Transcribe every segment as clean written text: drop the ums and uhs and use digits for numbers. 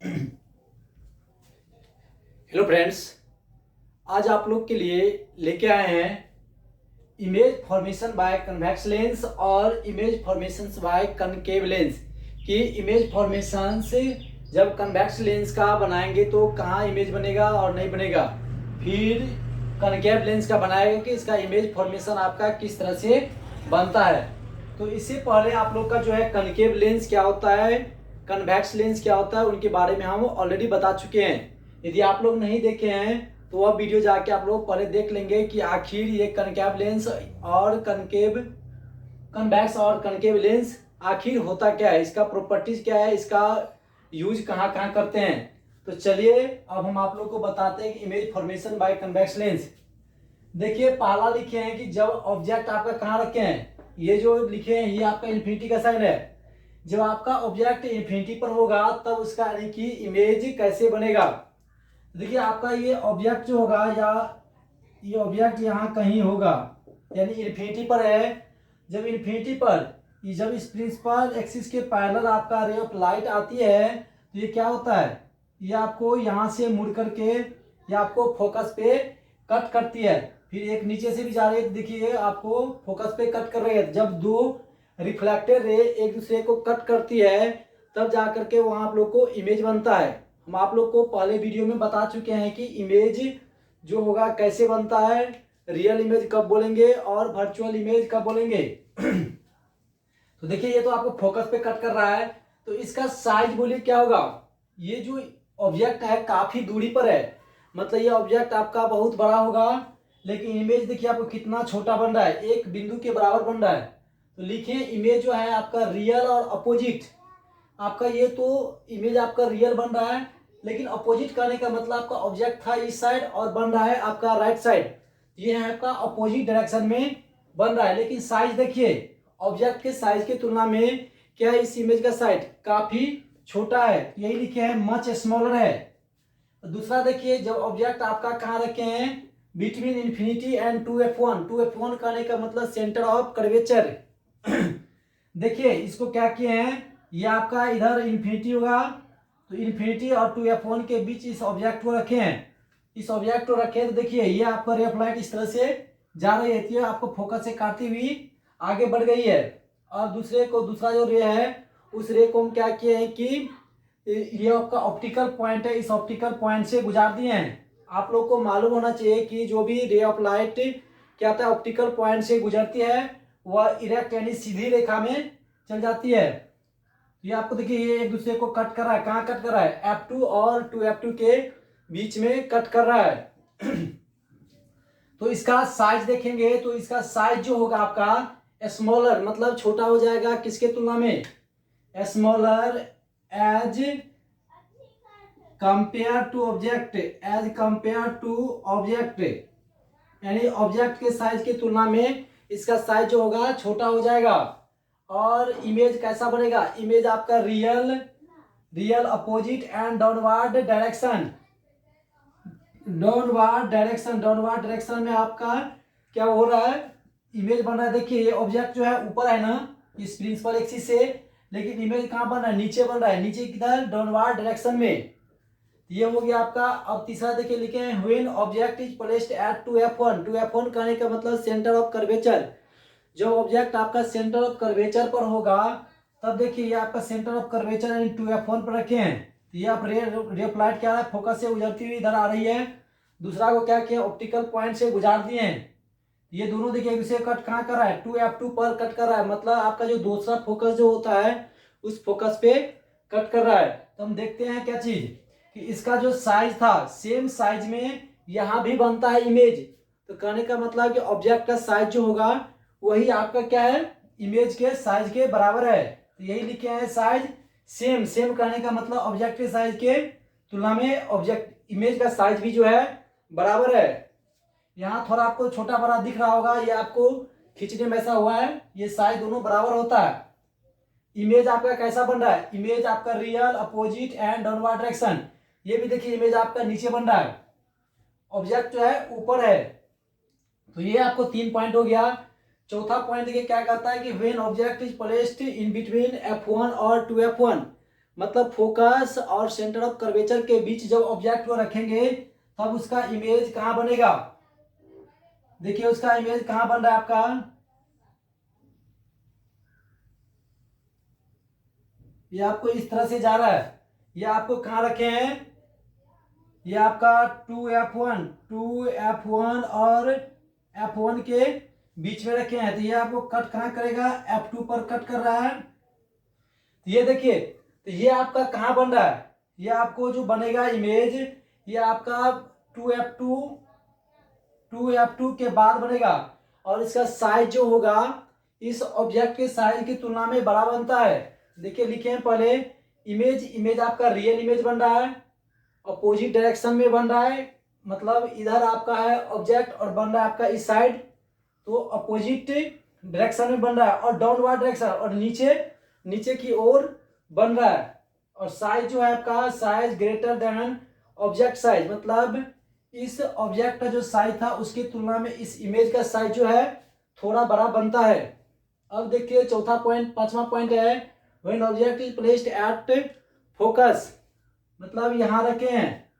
Hello friends, आज आप लोग के लिए लेके आए हैं image formation by convex lens और image formation by concave lens कि इमेज फॉर्मेशन से जब कन्वेक्स लेंस का बनाएंगे तो कहाँ इमेज बनेगा और नहीं बनेगा, फिर कनकेव लेंस का बनाएगा कि इसका इमेज फॉर्मेशन आपका किस तरह से बनता है। तो इससे पहले आप लोग का जो है कनकेव लेंस क्या होता है, कन्वेक्स लेंस क्या होता है, उनके बारे में हम ऑलरेडी बता चुके हैं। यदि आप लोग नहीं देखे हैं तो वह वीडियो जाके आप लोग पहले देख लेंगे कि आखिर ये कनकेव लेंस और कन्वेक्स और कनकेव लेंस आखिर होता क्या है, इसका प्रॉपर्टीज क्या है, इसका यूज कहाँ कहाँ करते हैं। तो चलिए अब हम आप लोग को बताते हैं कि image formation by convex lens. देखिए पहला लिखे हैं कि जब ऑब्जेक्ट आपका कहाँ रखे हैं, ये जो लिखे हैं ये आपका इन्फिनिटी का साइन है। जब आपका ऑब्जेक्ट इन्फिनिटी पर होगा तब उसका यानी कि इमेज कैसे बनेगा। देखिए आपका ये ऑब्जेक्ट जो होगा या ये ऑब्जेक्ट यहाँ कहीं होगा, यानी इन्फिनिटी पर है। जब इन्फिनिटी पर जब इस प्रिंसिपल एक्सिस के पैरेलल आपका रे ऑफ लाइट आती है तो ये क्या होता है, ये आपको यहाँ से मुड़ करके ये आपको फोकस पे कट करती है। फिर एक नीचे से भी जा रही है, तो देखिए आपको फोकस पे कट कर रही है। जब दो रिफ्लेक्टेड रे एक दूसरे को कट करती है तब जा करके वहाँ आप लोग को इमेज बनता है। हम आप लोग को पहले वीडियो में बता चुके हैं कि इमेज जो होगा कैसे बनता है, रियल इमेज कब बोलेंगे और वर्चुअल इमेज कब बोलेंगे। तो देखिए ये तो आपको फोकस पे कट कर रहा है, तो इसका साइज बोलिए क्या होगा। ये जो ऑब्जेक्ट है काफी दूरी पर है, मतलब ये ऑब्जेक्ट आपका बहुत बड़ा होगा, लेकिन इमेज देखिए आपको कितना छोटा बन रहा है, एक बिंदु के बराबर बन रहा है। तो लिखिए इमेज जो है आपका रियल और अपोजिट, आपका ये तो इमेज आपका रियल बन रहा है, लेकिन अपोजिट करने का मतलब आपका ऑब्जेक्ट था इस साइड और बन रहा है आपका राइट साइड, ये है आपका अपोजिट डायरेक्शन में बन रहा है। लेकिन साइज देखिए ऑब्जेक्ट के साइज की तुलना में क्या है, इस इमेज का साइज काफी छोटा है, यही लिखे हैं मच स्मॉलर है। दूसरा देखिए जब ऑब्जेक्ट आपका कहाँ रखे हैं, between infinity and 2f1, 2f1 कहने का मतलब सेंटर ऑफ कर्वेचर। देखिए इसको क्या किए हैं, ये आपका इधर इन्फिनिटी होगा तो इन्फिनिटी और 2f1 के बीच इस ऑब्जेक्ट को रखे हैं। इस ऑब्जेक्ट को रखे तो देखिए ये आपका रे ऑफ लाइट इस तरह से जा रही है, आपको फोकस से काटती हुई आगे बढ़ गई है। और दूसरा जो रे है उस रे को हम क्या किए हैं कि ये आपका ऑप्टिकल पॉइंट है, इस ऑप्टिकल पॉइंट से गुजार दिए हैं। आप लोग को मालूम होना चाहिए कि जो भी रे ऑफ लाइट क्या होता है ऑप्टिकल पॉइंट से गुजरती है वह इरेक्ट यानी सीधी रेखा में चल जाती है। ये आपको देखिए ये एक दूसरे को कट कर रहा है, कहाँ कट कर रहा है, F2 और 2F2 के बीच में कट कर रहा है। तो इसका साइज देखेंगे तो इसका साइज जो होगा आपका स्मॉलर, मतलब छोटा हो जाएगा किसके तुलना में, smaller as compare to object, as compare to object, यानी ऑब्जेक्ट के साइज की तुलना में इसका साइज जो होगा छोटा हो जाएगा। और इमेज कैसा बनेगा, इमेज आपका real opposite and downward direction, downward direction में आपका क्या हो रहा है, इमेज बन रहा है। देखिए ये ऑब्जेक्ट जो है ऊपर है ना इस प्रिंसिपल एक्सिस से, लेकिन इमेज कहाँ बन रहा है, नीचे बन रहा है, नीचे किधर, डाउनवर्ड डायरेक्शन में। ये हो गया आपका। अब तीसरा देखिए लिखे हैं when object is placed at 2f1, 2f1 कहने का मतलब सेंटर ऑफ कर्वेचर। जब ऑब्जेक्ट आपका सेंटर ऑफ कर्वेचर पर होगा तब देखिए ये आपका सेंटर ऑफ कर्वेचर यानी 2f1 पर रखे हैं, तो ये आप रे ऑफ लाइट क्या है फोकस से गुजरती हुई इधर आ रही है। दूसरा को क्या किया, ऑप्टिकल पॉइंट से गुजार दिए हैं। ये दोनों देखिए एक दूसरे कट कहाँ कर रहा है, 2f2 पर कट कर रहा है, मतलब आपका जो दूसरा फोकस जो होता है उस फोकस पे कट कर रहा है। तो हम देखते हैं क्या चीज कि इसका जो साइज था सेम साइज में यहाँ भी बनता है इमेज। तो कहने का मतलब कि ऑब्जेक्ट का साइज जो होगा वही आपका क्या है, इमेज के साइज के बराबर है। तो यही लिखे हैं साइज सेम, सेम कहने का मतलब ऑब्जेक्ट के साइज के तुलना में ऑब्जेक्ट इमेज का साइज भी जो है बराबर है। यहाँ थोड़ा आपको छोटा बड़ा दिख रहा होगा, ये आपको खींचने में ऐसा हुआ है, ये साइज दोनों बराबर होता है। इमेज आपका कैसा बन रहा है, इमेज आपका real opposite and downward direction. ये भी देखिए इमेज आपका नीचे बन रहा है, ऑब्जेक्ट जो है ऊपर है। तो ये आपको 3 पॉइंट हो गया। चौथा पॉइंट देखिए क्या कहता है कि when object is placed in between f1 और 2f1, मतलब फोकस और सेंटर ऑफ कर्वेचर के बीच जब ऑब्जेक्ट को रखेंगे तब उसका इमेज कहाँ बनेगा। देखिए उसका इमेज कहाँ बन रहा है आपका, ये आपको इस तरह से जा रहा है। ये आपको कहाँ रखे हैं, ये आपका 2F1 और F1 के बीच में रखे हैं। तो ये आपको कट कहाँ करेगा, F2 पर कट कर रहा है। तो ये देखिए, तो ये आपका कहाँ बन रहा है, ये आपको जो बनेगा इमेज, ये आपका 2F2 के बाद बनेगा। और इसका साइज जो होगा इस ऑब्जेक्ट के साइज की तुलना में बड़ा बनता है। देखिए लिखे हैं पहले, इमेज आपका रियल इमेज बन रहा है, अपोजिट डायरेक्शन में बन रहा है, मतलब इधर आपका है ऑब्जेक्ट और बन रहा है आपका इस साइड, तो अपोजिट डायरेक्शन में बन रहा है और डाउनवर्ड डायरेक्शन, और नीचे की ओर बन रहा है। और साइज जो है आपका size greater than object size, मतलब इस ऑब्जेक्ट का जो साइज था उसकी तुलना में इस इमेज का साइज जो है थोड़ा बड़ा बनता है। अब देखिए चौथा पॉइंट, पांचवा पॉइंट है when object is placed at focus, मतलब यहाँ रखे हैं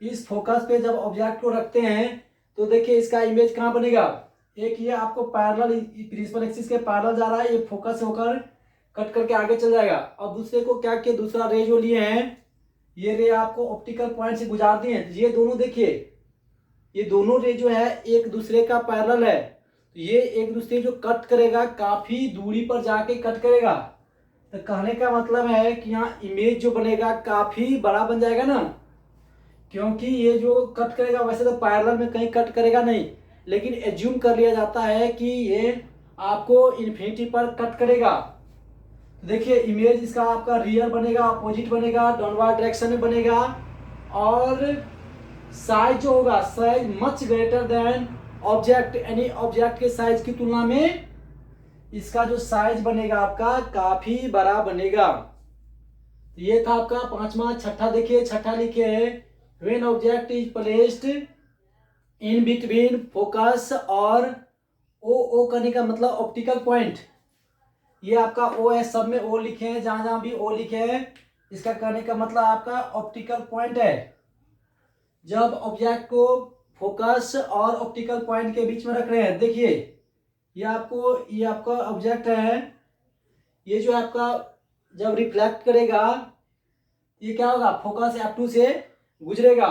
इस फोकस पे जब ऑब्जेक्ट को रखते हैं तो देखिए इसका इमेज कहाँ बनेगा। एक ये आपको पैरेलल प्रिंसिपल एक्सिस के पैरेलल जा रहा है, ये फोकस होकर कट करके आगे चल जाएगा। अब दूसरे को क्या किया, दूसरा रे जो लिए हैं ये रे आपको ऑप्टिकल पॉइंट से गुजार दिए हैं। ये दोनों देखिए, ये दोनों रे जो है एक दूसरे का पैरेलल है, तो ये एक दूसरे जो कट करेगा काफी दूरी पर जाके कट करेगा। तो कहने का मतलब है कि यहाँ इमेज जो बनेगा काफी बड़ा बन जाएगा ना, क्योंकि ये जो कट करेगा वैसे तो पैरेलल में कहीं कट करेगा नहीं, लेकिन एज्यूम कर लिया जाता है कि ये आपको इन्फिनिटी पर कट करेगा। तो देखिए इमेज इसका आपका रियल बनेगा, अपोजिट बनेगा, डाउनवर्ड डायरेक्शन में बनेगा, और साइज जो होगा size much greater than object, यानी ऑब्जेक्ट के साइज की तुलना में इसका जो साइज बनेगा आपका काफी बड़ा बनेगा। ये था आपका पांचवा। छठा देखिए, छठा लिखे है when object is placed in between focus और ओ करने का मतलब ऑप्टिकल पॉइंट, ये आपका ओ है, सब में ओ लिखे हैं, जहां जहां भी ओ लिखे हैं इसका कहने का मतलब आपका ऑप्टिकल पॉइंट है। जब ऑब्जेक्ट को फोकस और ऑप्टिकल पॉइंट के बीच में रख रहे हैं, देखिए ये आपका ऑब्जेक्ट है, ये जो आपका जब रिफ्लेक्ट करेगा ये क्या होगा, फोकस F2 से गुजरेगा।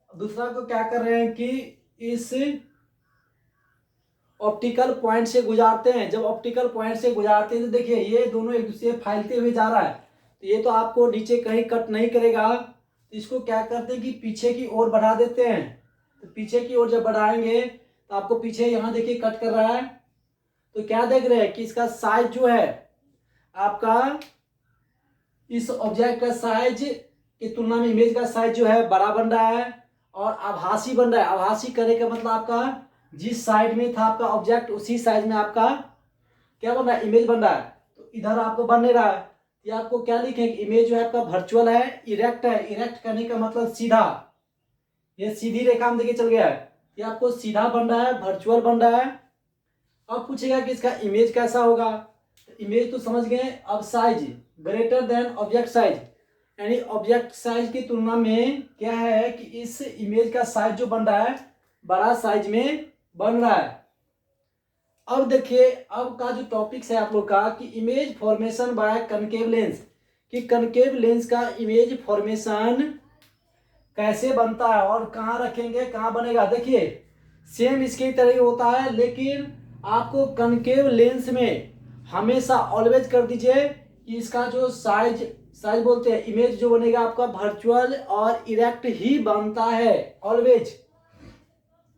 दूसरा को क्या कर रहे हैं कि इस ऑप्टिकल पॉइंट से गुजारते हैं। जब ऑप्टिकल पॉइंट से गुजारते हैं तो देखिए ये दोनों एक दूसरे फैलते हुए जा रहा है, तो ये तो आपको नीचे कहीं कट नहीं करेगा, तो इसको क्या करते हैं कि पीछे की ओर बढ़ा देते हैं। तो पीछे की ओर जब बढ़ाएंगे तो आपको पीछे यहाँ देखिए कट कर रहा है, तो क्या देख रहे हैं कि इसका साइज जो है आपका इस ऑब्जेक्ट का साइज की तुलना में इमेज का साइज जो है बड़ा बन रहा है और आभासी बन रहा है। आभासी करने का मतलब आपका जिस साइड में था आपका ऑब्जेक्ट उसी साइज में आपका क्या बन रहा है, इमेज बन रहा है। तो इधर आपको बन नहीं रहा है, ये आपको क्या लिखेंगे, इमेज जो है आपका वर्चुअल है, इरेक्ट है। इरेक्ट करने का मतलब सीधा, ये सीधी रेखा में देखिए चल गया है, ये आपको सीधा बन रहा है, वर्चुअल बन रहा है। अब पूछेगा कि इसका इमेज कैसा होगा, इमेज तो समझ गए। अब size greater than object size, यानी ऑब्जेक्ट साइज की तुलना में क्या है कि इस इमेज का साइज जो बन रहा है बड़ा साइज में बन रहा है। अब देखिए अब का जो टॉपिक्स है आप लोग का कि image formation by concave lens, कि कनकेव लेंस का इमेज फॉर्मेशन कैसे बनता है और कहाँ रखेंगे, कहाँ बनेगा। देखिए सेम इसके तरह होता है, लेकिन आपको कनकेव लेंस में हमेशा ऑलवेज कर दीजिए कि इसका जो साइज बोलते हैं, इमेज जो बनेगा आपका वर्चुअल और इरेक्ट ही बनता है ऑलवेज।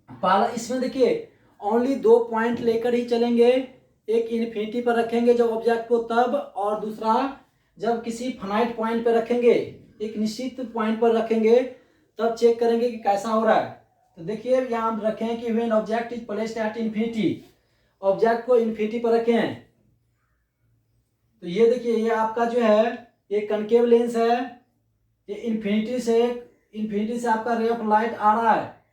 पहला इसमें देखिए ओनली 2 पॉइंट लेकर ही चलेंगे, एक इन्फिनिटी पर रखेंगे जब ऑब्जेक्ट को तब, और दूसरा जब किसी फाइनाइट पॉइंट पर रखेंगे, एक निश्चित पॉइंट पर रखेंगे तब चेक करेंगे कि कैसा हो रहा है। तो देखिए यहाँ हम रखें कि when object is placed at infinity, object को इन्फिनिटी पर रखे हैं। तो ये देखिए ये आपका जो है ये कनकेव लेंस है, ये इन्फिनिटी से आपका रे ऑफ लाइट आ रहा है,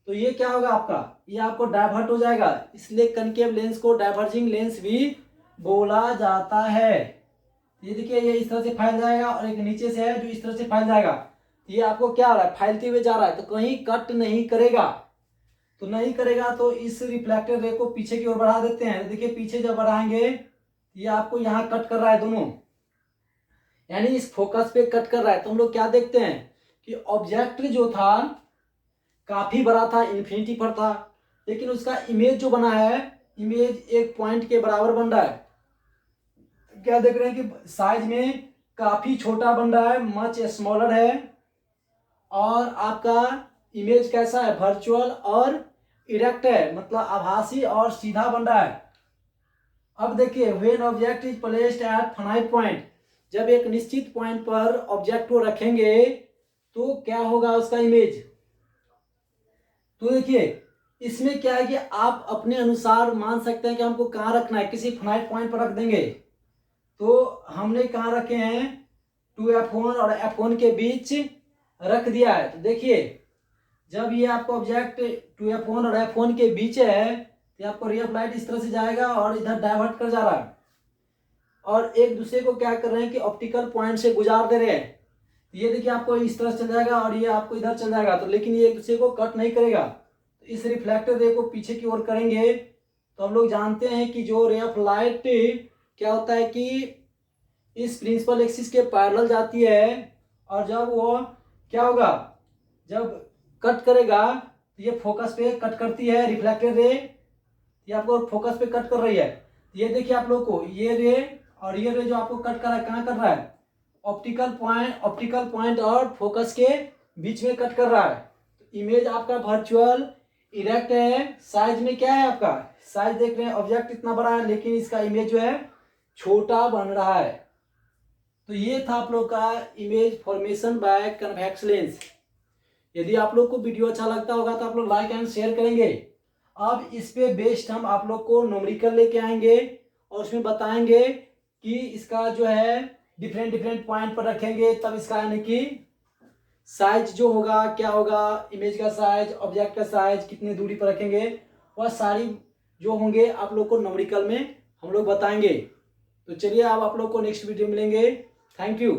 तो ये क्या होगा आपका, ये आपको डाइवर्ट हो जाएगा, इसलिए कनकेव लेंस को डाइवर्जिंग लेंस भी बोला जाता है। ये देखिए ये इस तरह से फैल जाएगा और एक नीचे से है जो इस तरह से फैल जाएगा। तो ये आपको क्या हो रहा है, फैलते हुए जा रहा है, तो कहीं कट नहीं करेगा। तो नहीं करेगा तो इस रिफ्लेक्टर रे को पीछे की ओर बढ़ा देते हैं। तो देखिए पीछे जब बढ़ाएंगे ये आपको यहाँ कट कर रहा है दोनों, यानी इस फोकस पे कट कर रहा है। तो हम लोग क्या देखते हैं कि ऑब्जेक्ट जो था काफी बड़ा था, इन्फिनिटी पर था, लेकिन उसका इमेज जो बना है, इमेज एक पॉइंट के बराबर बन रहा है। क्या देख रहे हैं कि साइज में काफी छोटा बन रहा है, मच स्मॉलर है। और आपका इमेज कैसा है, वर्चुअल और इरेक्ट है, मतलब आभासी और सीधा बन रहा है। अब देखिए when object is placed at finite point, जब एक निश्चित पॉइंट पर ऑब्जेक्ट को रखेंगे तो क्या होगा उसका इमेज। तो देखिए इसमें क्या है कि आप अपने अनुसार मान सकते हैं कि हमको कहाँ रखना है, किसी फाइनाइट पॉइंट पर रख देंगे। तो हमने कहाँ रखे हैं, 2F1 और F1 के बीच रख दिया है। तो देखिए जब ये आपको ऑब्जेक्ट 2F1 और F1 के बीच है तो आपको रे ऑफ लाइट इस तरह से जाएगा और इधर डाइवर्ट कर जा रहा है, और एक दूसरे को क्या कर रहे हैं कि ऑप्टिकल पॉइंट से गुजार दे रहे हैं। ये देखिए आपको इस तरह चल जाएगा और ये आपको इधर चल जाएगा, तो लेकिन ये एक दूसरे को कट नहीं करेगा। तो इस रिफ्लेक्टर रे को पीछे की ओर करेंगे तो हम लोग जानते हैं कि जो रे ऑफ लाइट क्या होता है कि इस प्रिंसिपल एक्सिस के पैरेलल जाती है, और जब वो क्या होगा, जब कट करेगा तो ये फोकस पे कट करती है रिफ्लेक्टेड रे, ये आपको फोकस पे कट कर रही है। ये देखिए आप लोग को ये रे और ये रे जो आपको कट कर रहा है, कहाँ कर रहा है, ऑप्टिकल पॉइंट और फोकस के बीच में कट कर रहा है। तो इमेज आपका वर्चुअल इरेक्ट है। साइज में क्या है आपका, साइज देख रहे हैं ऑब्जेक्ट इतना बड़ा है लेकिन इसका इमेज जो है छोटा बन रहा है। तो ये था आप लोग का image formation by convex lens. यदि आप लोग को वीडियो अच्छा लगता होगा तो आप लोग लाइक एंड शेयर करेंगे। अब इस पे बेस्ड हम आप लोग को न्यूमेरिकल लेके आएंगे और उसमें बताएंगे कि इसका जो है डिफरेंट पॉइंट पर रखेंगे, तब इसका यानी कि साइज जो होगा क्या होगा, इमेज का साइज, ऑब्जेक्ट का साइज, कितनी दूरी पर रखेंगे, वह सारी जो होंगे आप लोग को न्यूमेरिकल में हम लोग बताएंगे। तो चलिए अब आप लोग को नेक्स्ट वीडियो मिलेंगे। Thank you.